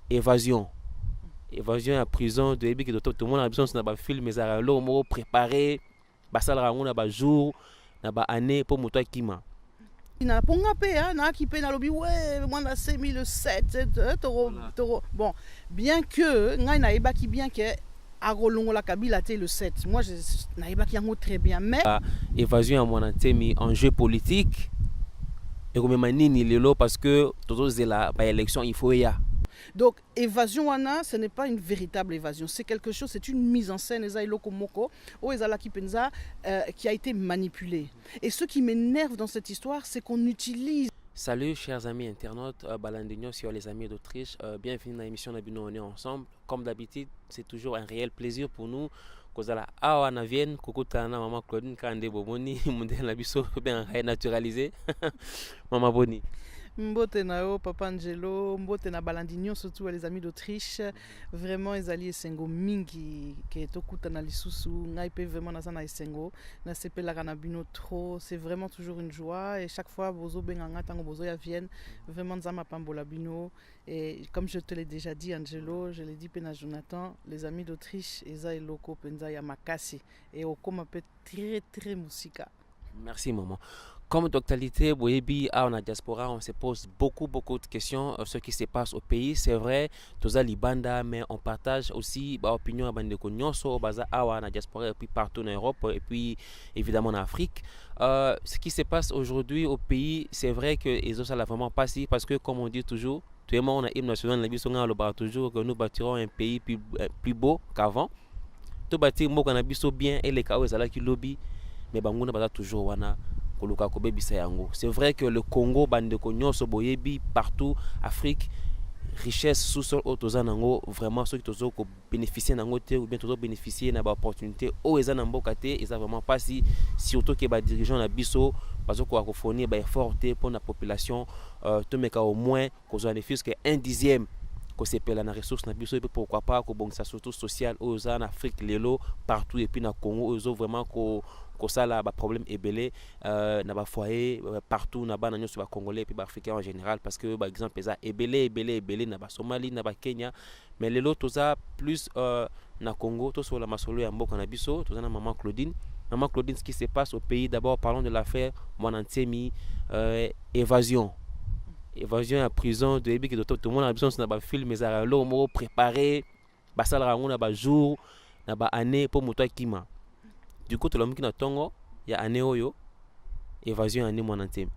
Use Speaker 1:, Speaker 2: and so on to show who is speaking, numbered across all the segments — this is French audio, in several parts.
Speaker 1: évasion. Évasion à prison, de tout le monde a besoin de un film, mais à l'homme préparé, basal rango na ba jour, na ba année pour moto kima.
Speaker 2: Na ponga pe na ki pe na lobi ouais moi na 2007 bon bien que ngai na eba ki bien que agolongo la Kabila te le 7 moi je na eba ki yango très bien mais
Speaker 1: évasion à mon antemi enjeu politique et comme manini lelo parce que toto zela ba élection il faut ya.
Speaker 2: Donc, évasion wana, ce n'est pas une véritable évasion. C'est quelque chose, c'est une mise en scène, qui a été manipulée. Et ce qui m'énerve dans cette histoire, c'est qu'on utilise...
Speaker 1: Salut chers amis internautes, Balandinho sur les amis d'Autriche. Bienvenue dans l'émission Nabino, on est ensemble. Comme d'habitude, c'est toujours un réel plaisir pour nous. Kozala awa na vienne, kokutana maman Claudine Kande Boboni, monde na biso bien naturalisé. Maman Boni.
Speaker 2: Mbote nao, Papa Angelo, mbote na Balandinho, surtout les amis d'Autriche. Vraiment, les alliés Sengo mingi, qui est au kuta na lisusu, naipe vraiment na sana Sengo, na sepe la ranabino trop. C'est vraiment toujours une joie. Et chaque fois, bozo benganga tango bozo ya vienne, vraiment nzama pambola bino. Et comme je te l'ai déjà dit, Angelo, je l'ai dit pena Jonathan, les amis d'Autriche, eza et loko penza ya makasi. Et oko m'appelle très très musika.
Speaker 1: Merci maman. Comme d'actualité, Boyebi, à la diaspora, on se pose beaucoup de questions sur ce qui se passe au pays. C'est vrai, tous les Libanda, mais on partage aussi l'opinion de Konyoso, à la diaspora, et puis partout en Europe, et puis évidemment en Afrique. Ce qui se passe aujourd'hui au pays, c'est vrai que les autres, ça l'a vraiment passé, parce que comme on dit toujours, tout le monde a hymne national, on toujours que nous bâtirons un pays plus beau qu'avant. Tout bâtir, moi, on a bien, et les cas où qui lobby, mais on a toujours wana. C'est vrai que le Congo, Bandeko Nyonso Boyebi, partout, Afrique, richesse sous-sol autozanango, vraiment ceux qui ont bénéficié d'angote ou bien tous bénéficié d'une opportunité, au ezanambo kate, ils ont vraiment pas surtout que les dirigeants na biso, parce qu'on a fourni des efforts pour la population, tout mais au moins qu'on a ne fût qu'un dixième que c'est pour la ressource na biso et pourquoi pas que bon ça surtout social aux en Afrique lelo partout et puis na Congo aux vraiment que ça là problème est belé na ba foyer partout na ba na sur ba congolais et puis ba africains en général parce que par exemple ça est belé na ba Somalie na ba Kenya mais lelo tout ça plus na Congo tout sur la masolo ya mboka na biso tout ça na maman Claudine. Maman Claudine, ce qui se passe au pays, d'abord parlons de l'affaire Mwanantemi évasion. Évasion à prison, de tout le monde a besoin de un film, mais à l'homme préparé, basal rango na ba jour, na ba année pour moto kima. Du coup, tout le monde qui n'a tongo, il y a année oyo, évasion année Mwanantemi.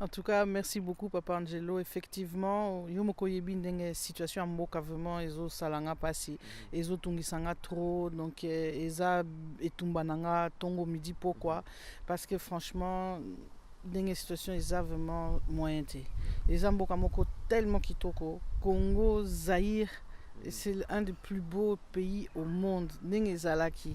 Speaker 2: En tout cas, merci beaucoup, Papa Angelo. Effectivement, yo moko yebi ndenge situation mboka vraiment ezo salanga pasi, ezo tungisanga trop, donc eza etumba nanga tongo midi pourquoi? Parce que franchement, ndenge situation eza vraiment moyen te. Eza mboka moko tellement kitoko, Congo, Zaïre, c'est un des plus beaux pays au monde. Ndenge ezalaki.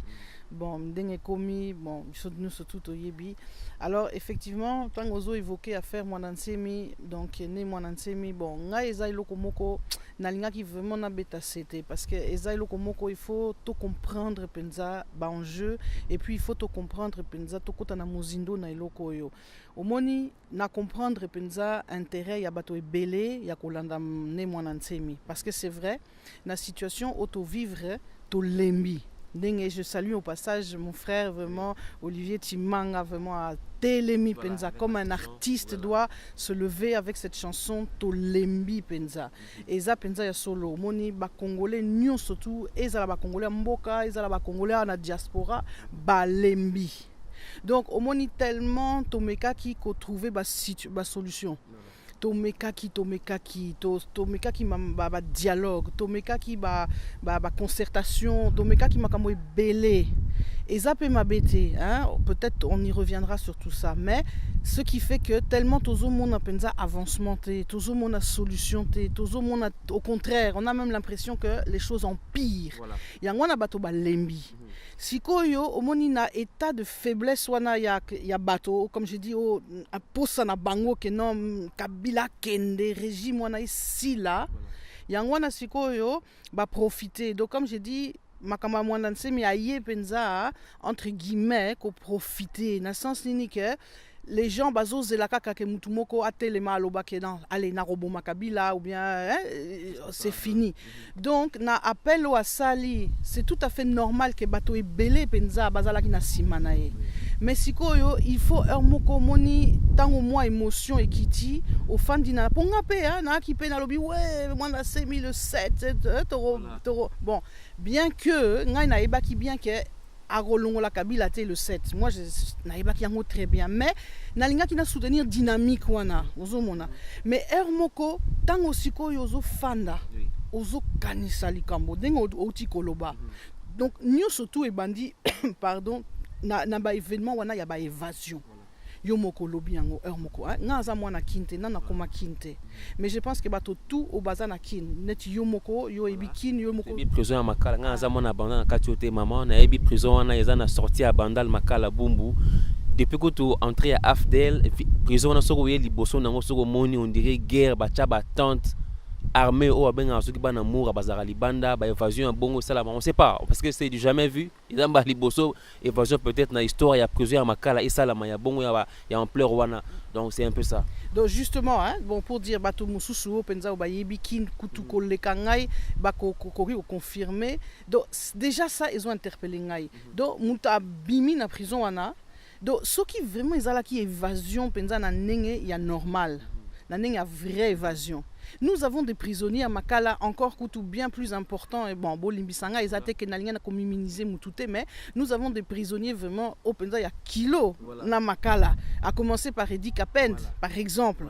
Speaker 2: Bon, ndenge komi, bon, nous surtout au yebi. Alors effectivement, tant ozo évoqué affaire Mwanantemi, donc né Mwanantemi, bon, nga eza iloko moko nalinga qui vraiment na beta c'était parce que eza iloko moko il faut tout comprendre penza ba enjeu et puis il faut tout comprendre penza to kota na mozindo na iloko yo. Omoni na comprendre penza intérêt ya bato ebele ya kolanda né Mwanantemi parce que c'est vrai na situation auto vivre to lembi. Je salue au passage mon frère vraiment Olivier Timanga vraiment à Telemi Penza comme un artiste doit se lever avec cette chanson Tolembi Penza. Et ça Penza ya solo moni ba congolais nyon surtout et ça la ba congolais mboka et ça la ba congolais na diaspora ba lembi. Donc au moni tellement tomeka qui ko trouver ba solution. Tomeka ki ba dialogue, tomeka ki ba concertation, tomeka ki makambo belé. Et ça peut m'abêter, hein? Peut-être on y reviendra sur tout ça, mais ce qui fait que tellement tout le monde a pensa avancement, tout le monde a solution, tout le monde a, au contraire, on a même l'impression que les choses empirent. Il y a un bateau lembi. Si koyo au moni na état de faiblesse wana ya bateau, comme je dis au posa na bango que non Kabila kende régime wana ici là, il y a un sikoyo ba profiter. Donc comme je dis makamba Mwanantemi aye penza entre guillemets ko profiter na sens nini que les gens bazozela kaka ke mutu moko atelema aloba ke non allez na roboma kabila ou bien c'est fini. Donc na appel au asali, c'est tout à fait normal que bato ebele penza bazala ki na sima na ye. Mais sikoyo il faut un moko moni tango moi émotion ekiti au fan dina ponga pe na ki pe na lobi ouais moi na 2007 toro bon bien que ngai na ebaki bien que Arolongo la Kabila le 7. Moi je n'arrive pas très bien mais nalinga qui na soutenir dynamique wana ozomona mais Hermoko tango siko yozo fanda ozo kanisa likambo dengo oti koloba donc nous surtout et bandi pardon na ba événement wana ya ba évasion yo moko lobi yango Hermoko ngaza mwana kinte na koma kinte mais je pense que bato tout au bazana kin net yo moko yo ebikin yo moko
Speaker 1: prison ya makala ngaza mwana banda na kati ote maman na ebi prison wana eza na sortie ya bandal makala bumbu depuis que tu entré à Afdel prison na soko ye liboso nango soko moni on dirait guerre bacha ba tente armée au abenga soki bana moura bazara libanda ba évasion bongo sala on sait pas parce que c'est du jamais vu ils ont ba liboso évasion peut-être na histoire ya prison ya makala et sala ya bongo ya ampleur wana donc c'est un peu ça.
Speaker 2: Donc justement bon pour dire bato mususu penza ba yebikin kutu koleka ngai ba ko confirmer donc déjà ça ils ont interpellé ngai donc muta bimi na prison wana donc ce qui vraiment ezala ki évasion penza na ndenge ya normal na ndenge ya vraie évasion. Nous avons des prisonniers à Makala encore coutou bien plus important et bon bolimbisanga ils attaquent na linga na communiser mutute mais nous avons des prisonniers vraiment au penza ya kilo na Makala à commencer par Eddie Kapend par exemple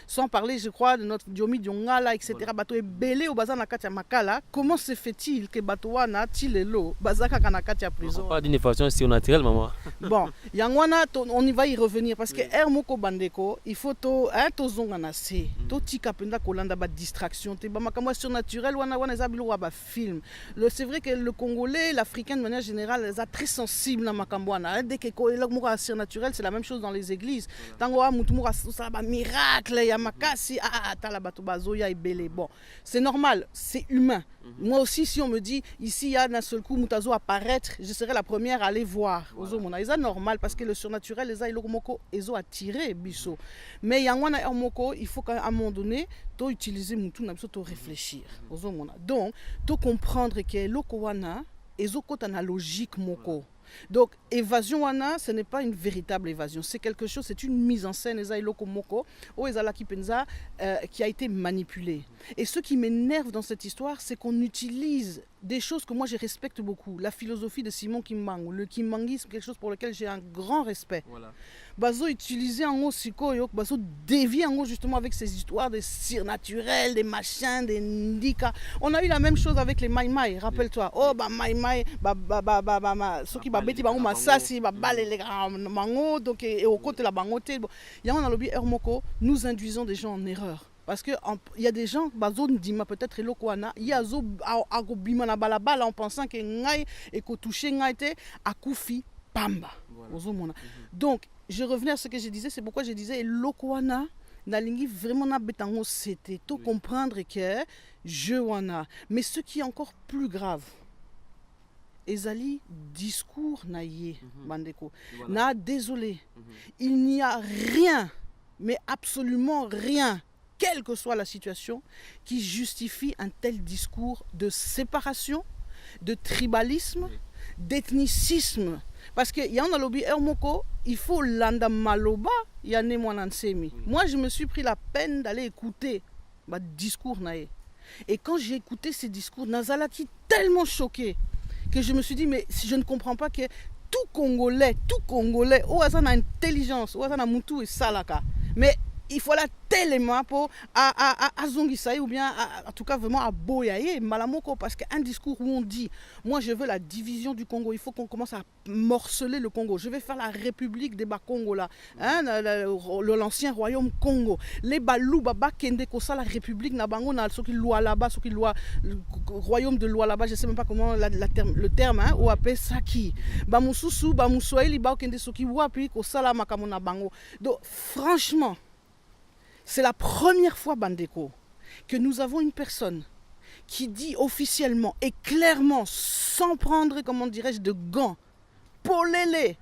Speaker 2: sans parler je crois de notre Diomi Diongala etc. bato ebele au bazana kati ya Makala comment se fait-il que bato wana tilelo bazaka kana kati ya prison
Speaker 1: pas d'une façon si naturelle maman
Speaker 2: bon yangwana on y va y revenir parce que Hermoko bandeko il faut to zonga na se to tika penda kolanda ba distraction te ba makamwa surnaturel wana za bilo ba film c'est vrai que le Congolais l'Africain de manière générale est très sensible na makambo wana dès que ko moko surnaturel c'est la même chose dans les églises tango mutu moko ça ba miracle ya makasi tala bato bazoya ebele bon c'est normal c'est humain. Moi aussi si on me dit ici il y a d'un seul coup mutazo apparaître je serai la première à aller voir ozomona c'est normal parce que le surnaturel les a iloko ezo attiré biso mais yangwana Hermoko il faut qu'à un moment donné to utiliser mutu na biso to réfléchir ozomona donc to comprendre que loko wana ezo kota na logique moko. Donc évasion wana ce n'est pas une véritable évasion, c'est quelque chose, c'est une mise en scène ezaloko moko o ezalaki penza qui a été manipulée. Et ce qui m'énerve dans cette histoire, c'est qu'on utilise des choses que moi je respecte beaucoup, la philosophie de Simon Kimbangu, le kimbangisme, quelque chose pour lequel j'ai un grand respect. Voilà. Bazo utiliser en haut sikoyo, bazo dévier en haut justement avec ces histoires de surnaturels, des machins, des ndika. On a eu la même chose avec les maïmaï, rappelle-toi. Oh bah maïmaï, ce qui va bêti ba masasi, ba balé les mango, donc et au côté la bangote. Ya on a lobby Hermoko, nous induisons des gens en erreur. Parce qu'il y a des gens, peut-être il y a des balabala en pensant que ngai et que toucher ngai te akufi pamba. Voilà. Donc, je revenais à ce que je disais, c'est pourquoi je disais Lokwana nalingi vraiment na betango c'était tout comprendre que je wana. Mais ce qui est encore plus grave, ezali discours naïe bandeko. Na désolé, il n'y a rien, mais absolument rien, quelle que soit la situation, qui justifie un tel discours de séparation, de tribalisme, d'ethnicisme. Parce qu'il y a un lobby Hermoko, il faut landa maloba, il y a né mwanansemi. Moi, je me suis pris la peine d'aller écouter le discours naé. Et quand j'ai écouté ces discours, Nazalaki tellement choqué que je me suis dit, mais si je ne comprends pas que tout Congolais, oh, ça a intelligence, oh, ça a moutou et salaka. Mais il faut la tellement pour à zongisaï ou bien en tout cas vraiment à boyaye malamoko parce qu'un discours où on dit moi je veux la division du Congo, il faut qu'on commence à morceler le Congo, je vais faire la République des Bakongo là, l'ancien royaume Congo, les balou baba kende kosa la République na bango na soki loi là-bas, soki loi royaume de loi là-bas, je sais même pas comment le terme ou appelle ça qui ba mususu ba muswahili ba kende soki wapi kosala makambo na bango. Donc franchement c'est la première fois, Bandeko, que nous avons une personne qui dit officiellement et clairement, sans prendre, comment dirais-je, de gants, polélé,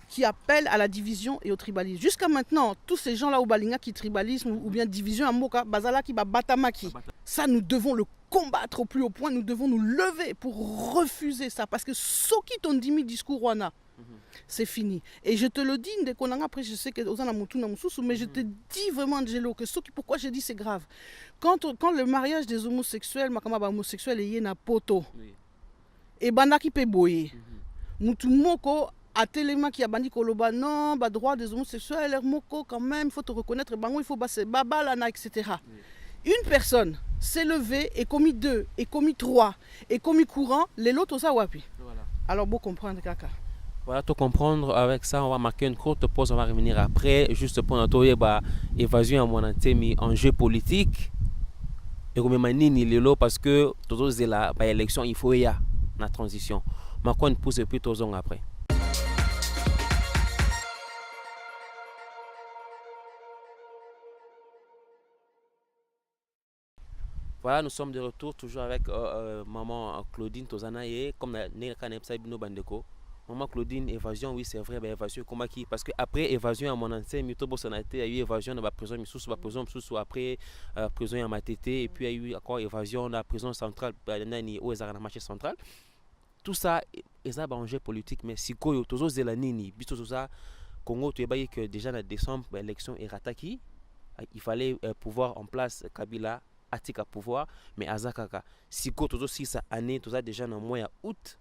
Speaker 2: qui appellent à la division et au tribalisme. Jusqu'à maintenant, tous ces gens-là au Balinga qui tribalisme ou bien division à Moka, Bazala qui Batamaki, ça nous devons le combattre au plus haut point, nous devons nous lever pour refuser ça. Parce que ce qui t'ont dit discours Rwanda, c'est fini. Et je te le dis, après je sais que mais je te dis vraiment, Angelo, que pourquoi je dis c'est grave. Quand le mariage des homosexuels, homosexuel est na poto, et banda qui peut boyer, mutumoko à téléma qui a bandi koloba non, droit des homosexuels, leur moko quand même, il faut te reconnaître, il faut basser babalana, etc. Une personne s'est levée et commis 2, et commis 3, et commis courant, les lots aux wapi. Alors, beau comprendre, Kaka.
Speaker 1: Voilà, tout comprendre. Avec ça, on va marquer une courte pause. On va revenir après. Juste pour notre évasion à mon antenne, enjeu politique. Et comme manini lelo parce que tous les élections, il faut y a la transition. Marquons une pause et puis tous après. Voilà, nous sommes de retour toujours avec maman Claudine Tozanaye, comme nous bandeko. Maman Claudine, évasion, oui, c'est vrai, évasion, comment qui? Parce que après évasion à mon ancien, il y a eu évasion dans la prison, après prison à Matete, et puis il y a eu encore évasion dans la prison centrale, au marché central. Tout ça, c'est un enjeu politique, mais si quoi, toujours c'est la nini, tout ça, Congo, tu es que déjà en décembre, l'élection est rataki, il fallait pouvoir en place Kabila, Atika pouvoir, mais Azakaka, si quoi, toujours 6 années, tout ça déjà dans le mois d'août.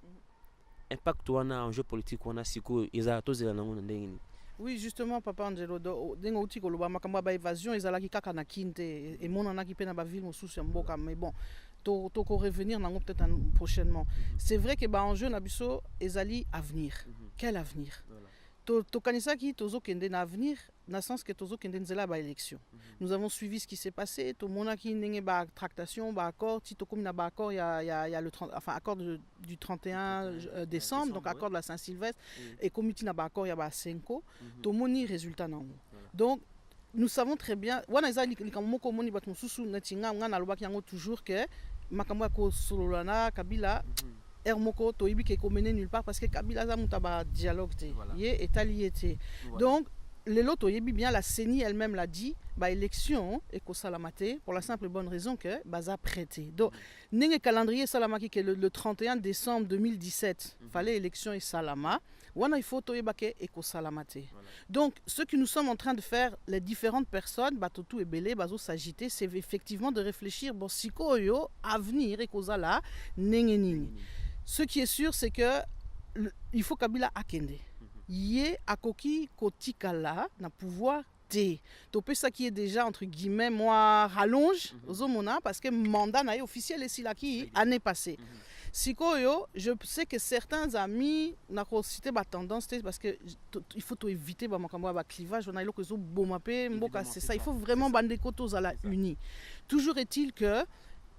Speaker 1: Impact on a en jeu politique on a siko ezato zela nango ndengini.
Speaker 2: Oui, justement, Papa Angelo, dengo uti koloba makamba ba évasion ezalaki kaka na kinte et mon anaki pe na ba ville mosusu mboka, mais bon to ko revenir nango peut-être prochainement. C'est vrai que ba enjeu na biso ezali avenir. Quel avenir? To kanisaki tozo kende na avenir na sens que tozo kende nzela ba élection. Nous avons suivi ce qui s'est passé, to monaki ndenge ba tractation, ba accord, ti to comme na ba accord il y a le 30, enfin accord du 31 décembre, donc accord de la Saint-Sylvestre et comité na ba accord il y a ba Senko, to moni résultat nango. Donc nous savons très bien wana ezali likamoko moni bat mususu na tinga ngana lobaki yango toujours que makambo ko sololana Kabila Hermoko toibi qui est mené nulle part parce que Kabila za mutaba dialogue te yé est allié te. Donc les loto yebi bien la CENI elle-même l'a dit ba élection et ko salamate pour la simple et bonne raison que baza prêté. Donc nenge calendrier salamaki que le 31 décembre 2017 fallait élection et salama wana il faut toyebake et ko salamate. Donc ce que nous sommes en train de faire les différentes personnes batotu et belé bazo s'agiter c'est effectivement de réfléchir bon siko yo avenir et kozala nenge nini. Ce qui est sûr, c'est que il faut Kabila akende. Yé akoki kotikala na pouvoir té. Topé ça qui est déjà entre guillemets moi rallonge aux homona parce que mandat na officiel et silaki année passée. Siko yo, je sais que certains amis na cité ba tendance parce que il faut tout éviter ba makambo ba clivage on a loko zo bomapé mboka c'est ça il faut vraiment bandeko tous à la unis. Toujours est-il que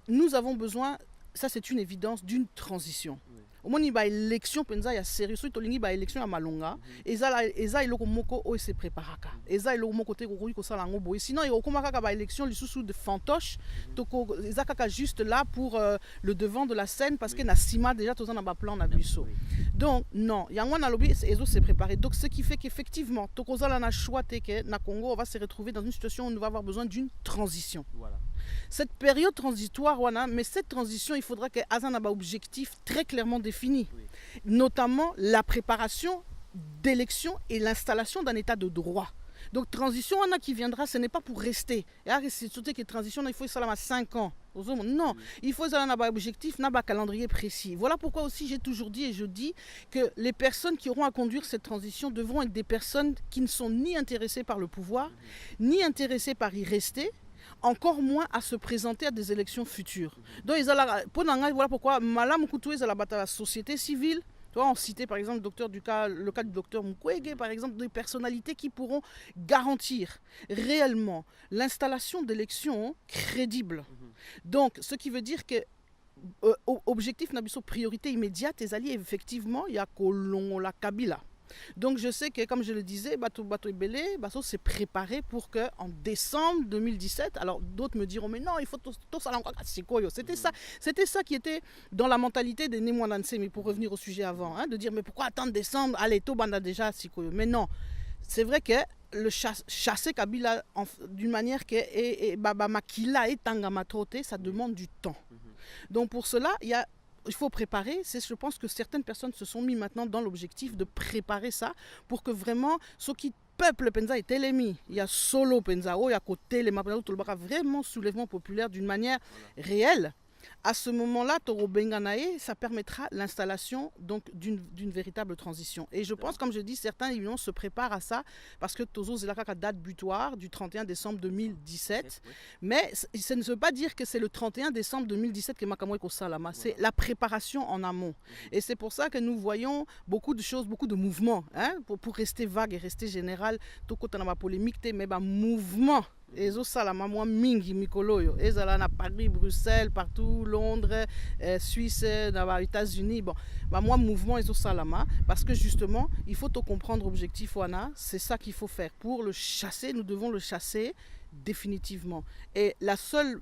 Speaker 2: nous avons besoin ça c'est une évidence d'une transition. Au moins il y a élection penza ya sérieux surtout il y a élection à Malonga eza iloko moko o se préparaka eza iloko moko te ko ko sala ngo boy sinon il y a kaka ba élection li sous de fantoche toko eza kaka juste là pour le devant de la scène parce que na sima déjà tous na ba plan na biso. Donc non yango na lobby ezo se préparer donc ce qui fait qu'effectivement toko sala na choix te que na Congo on va se retrouver dans une situation où on va avoir besoin d'une transition. Voilà. Cette période transitoire, mais cette transition, il faudra que Azan ait un objectif très clairement défini, notamment la préparation d'élections et l'installation d'un état de droit. Donc transition qui viendra, ce n'est pas pour rester. Et c'est surtout que transition, il faut ça à 5 ans. Non, il faut ça un objectif, un calendrier précis. Voilà pourquoi aussi j'ai toujours dit et je dis que les personnes qui auront à conduire cette transition devront être des personnes qui ne sont ni intéressées par le pouvoir, ni intéressées par y rester, encore moins à se présenter à des élections futures. Donc, voilà pourquoi Malam Koutou est à la société civile. On citait par exemple le cas du docteur Mukwege, par exemple, des personnalités qui pourront garantir réellement l'installation d'élections crédibles. Donc, ce qui veut dire que objectif n'a priorité immédiate, les alliés, effectivement, il y a Kolon, la Kabila. Donc je sais que, comme je le disais, Bato Ebele, Bato s'est préparé pour qu'en décembre 2017, alors d'autres me diront, mais non, il faut tout ça encore. C'était ça qui était dans la mentalité des Némoananse, mais pour revenir au sujet avant, hein, de dire, mais pourquoi attendre décembre, allez, tout banda déjà Sikoyo. Mais non, c'est vrai que le chasser Kabila d'une manière que Makila et Tangamatrote, ça demande du temps. Donc pour cela, il faut préparer. Je pense que certaines personnes se sont mis maintenant dans l'objectif de préparer ça pour que vraiment ceux qui peuple Penza est télémi. Il y a solo Penza, il y a côté les Mapenza, tout le monde vraiment soulèvement populaire d'une manière réelle. À ce moment-là, Toro Benganae, ça permettra l'installation donc d'une véritable transition. Et je pense, comme je dis, certains évidemment se préparent à ça parce que Tozo Zelaka date butoir du 31 décembre 2017. Mais ça ne veut pas dire que c'est le 31 décembre 2017 que Makamwe Salama. C'est la préparation en amont. Et c'est pour ça que nous voyons beaucoup de choses, beaucoup de mouvements. Hein, pour rester vague et rester général, Toko Tanama polémique, mais mouvement. Ezo salama moi mingi mikoloyo ezala na Paris, Bruxelles, partout, Londres, Suisse, dans les États-Unis. Bon, moi mouvement ezo salama parce que justement, il faut te comprendre objectif wana, c'est ça qu'il faut faire pour le chasser, nous devons le chasser définitivement. Et la seule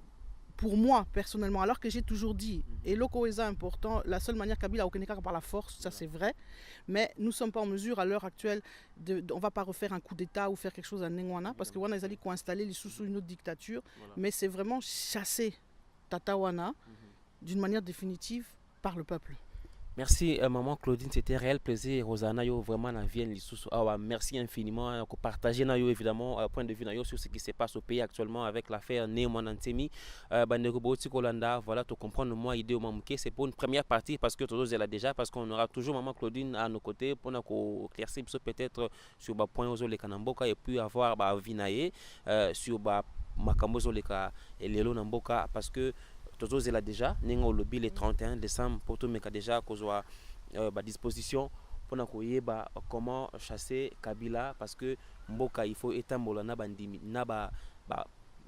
Speaker 2: pour moi, personnellement, alors que j'ai toujours dit, et l'oko est important, la seule manière Kabila a aucun par la force, ça c'est vrai, mais nous ne sommes pas en mesure à l'heure actuelle, on ne va pas refaire un coup d'État ou faire quelque chose à Nengwana, parce que Wana, ils allaient installer les sous une autre dictature, mais c'est vraiment chasser Tatawana d'une manière définitive par le peuple.
Speaker 1: Merci maman Claudine, c'était un réel plaisir. Rosanna yo vraiment na vienne lisusu. Merci infiniment pour partager na yo évidemment point de vue na yo sur ce qui se passe au pays actuellement avec l'affaire Némoanantemi. Bandeko Boti Kolanda, voilà, tu comprends moi idée au Mamouké, c'est pour une première partie parce que tous est là déjà parce qu'on aura toujours maman Claudine à nos côtés pour nous éclaircir peut-être sur ba point aux les Kanamboka et puis avoir ba Vinaye sur ba Makambozo les ka et Lelo Namboka parce que Tozo est là déjà, Nengo lobby le 31 décembre pour tout mais déjà qu'on soit à disposition pour nous comment chasser Kabila parce que Mboka il faut établir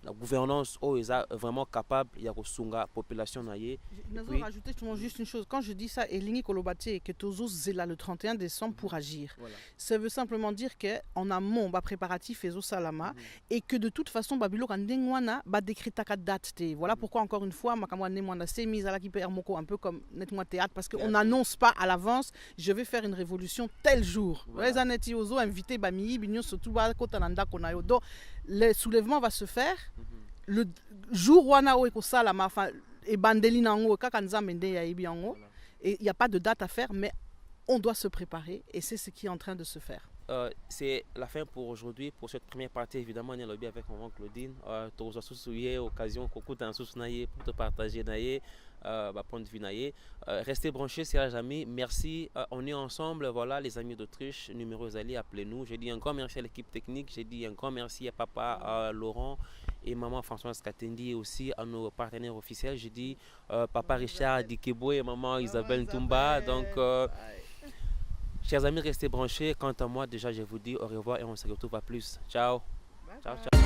Speaker 1: la gouvernance est vraiment capable il y a la population naïe.
Speaker 2: Je vais rajouter juste une chose. Quand je dis ça, Elingi Kolobati que Tozo est là le 31 décembre pour agir. Voilà. Ça veut simplement dire qu'en amont, préparatif et salama et que de toute façon, Babilo Kandengwana va décrire ta date. Voilà pourquoi encore une fois, Makamwane Mwana s'est mise à la qui perd un peu comme nettement théâtre parce qu'on n'annonce pas à l'avance, je vais faire une révolution tel jour. Les Aneti Ozo invité Bami, Bignon surtout Kotananda Konayo. Donc le soulèvement va se faire le jour où on a ça la mafa et bandelina ngo kakanza mende ya ibiango et il n'y a pas de date à faire mais on doit se préparer et c'est ce qui est en train de se faire.
Speaker 1: C'est la fin pour aujourd'hui pour cette première partie évidemment on est lobby avec maman Claudine tu as soucié occasion pour te partager naïe point de vue naïe restez branchés c'est à jamais merci on est ensemble voilà les amis d'Autriche numéro Zali appelez-nous j'ai dit encore merci à l'équipe technique j'ai dit encore merci à papa Laurent et maman Françoise Katendi et aussi à nos partenaires officiels j'ai dit papa Richard Dikebo et maman Isabelle Ntumba donc chers amis, restez branchés. Quant à moi, déjà, je vous dis au revoir et on se retrouve à plus. Ciao. Ciao, ciao.